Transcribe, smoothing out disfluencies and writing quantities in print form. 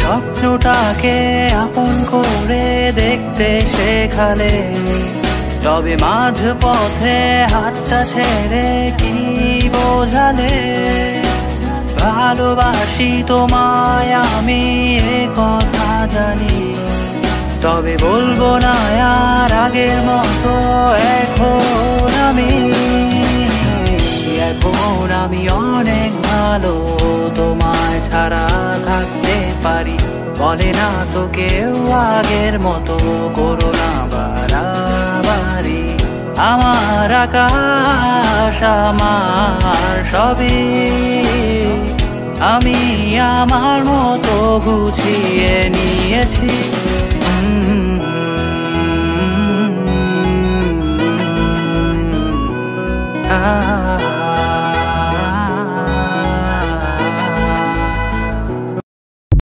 স্বপ্নটাকে আপন করে দেখতে শেখালে, তবে মাঝ পথে হাতটা ছেড়ে কি বোঝালে? ভালোবাসি তোমায় আমি এ কথা জানি, তবে বলবো না আর আগের মতো এখন আমি অনেক ভালো, তোমায় ছাড়া থাকতে পারি। বলে না তো কেউ আগের মতো করো না বাড়াবাড়ি। আমার আকাশ আমার সবই, আমি আমার মতো গুছিয়ে নিয়েছি। Ah